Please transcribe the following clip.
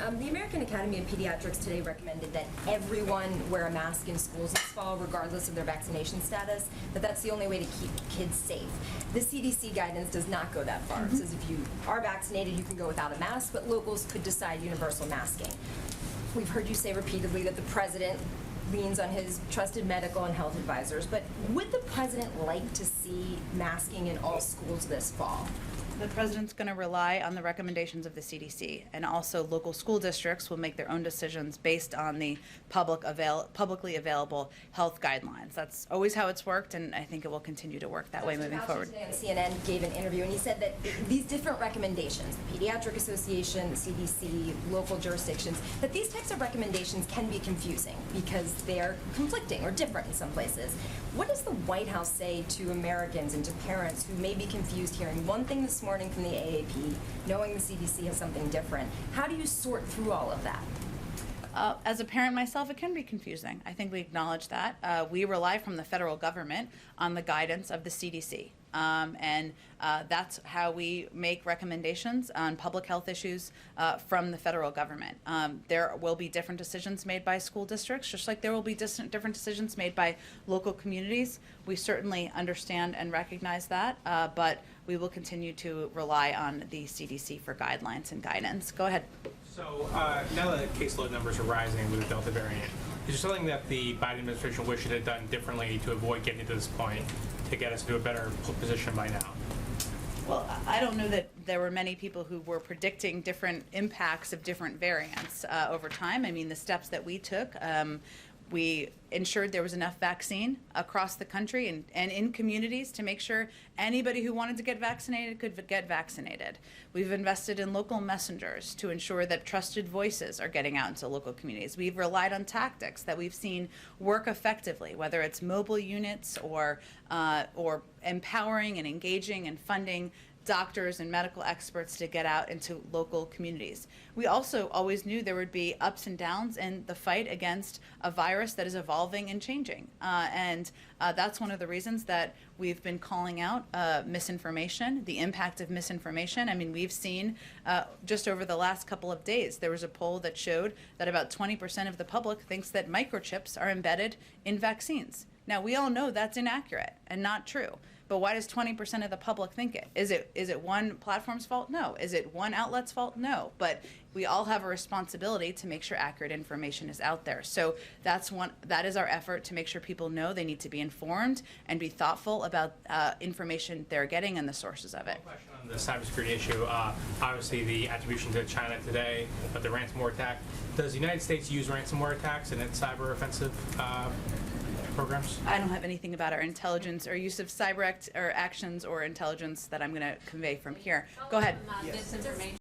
The American Academy of Pediatrics today recommended that everyone wear a mask in schools this fall, regardless of their vaccination status, that that's the only way to keep kids safe. The CDC guidance does not go that far. It says if you are vaccinated, you can go without a mask, but locals could decide universal masking. We've heard you say repeatedly that the president leans on his trusted medical and health advisors, but would the president like to see masking in all schools this fall? The president's going to rely on the recommendations of the CDC, and also local school districts will make their own decisions based on the publicly available health guidelines. That's always how it's worked, and I think it will continue to work that way moving forward. Today on CNN gave an interview, and he said that these different recommendations, the Pediatric Association, the CDC, local jurisdictions, that these types of recommendations can be confusing because they're conflicting or different in some places. What does the White House say to Americans and to parents who may be confused hearing one thing this morning from the AAP, knowing the CDC has something different? How do you sort through all of that? As a parent myself, it can be confusing. I think we acknowledge that. We rely from the federal government on the guidance of the CDC. That's how we make recommendations on public health issues from the federal government. There will be different decisions made by school districts, just like there will be different decisions made by local communities. We certainly understand and recognize that, but we will continue to rely on the CDC for guidelines and guidance. Go ahead. So now that caseload numbers are rising with the Delta variant, is there something that the Biden administration wished it had done differently to avoid getting to this point, to get us to a better position by now? Well, I don't know that there were many people who were predicting different impacts of different variants over time. I mean, the steps that we took, we ensured there was enough vaccine across the country and in communities to make sure anybody who wanted to get vaccinated could get vaccinated. We've invested in local messengers to ensure that trusted voices are getting out into local communities. We've relied on tactics that we've seen work effectively, whether it's mobile units or empowering and engaging and funding doctors and medical experts to get out into local communities. We also always knew there would be ups and downs in the fight against a virus that is evolving and changing. That's one of the reasons that we've been calling out misinformation, the impact of misinformation. I mean, we've seen just over the last couple of days, there was a poll that showed that about 20% of the public thinks that microchips are embedded in vaccines. Now, we all know that's inaccurate and not true. But why does 20% of the public think it? Is it one platform's fault? No. Is it one outlet's fault? No. But we all have a responsibility to make sure accurate information is out there. So that is our effort to make sure people know they need to be informed and be thoughtful about information they're getting and the sources of it. One question on the cybersecurity issue. Obviously, the attribution to China today of the ransomware attack. Does the United States use ransomware attacks in its cyber offensive programs? I don't have anything about our intelligence or use of cyber actions or intelligence that I'm going to convey from here. Go ahead. Disinformation.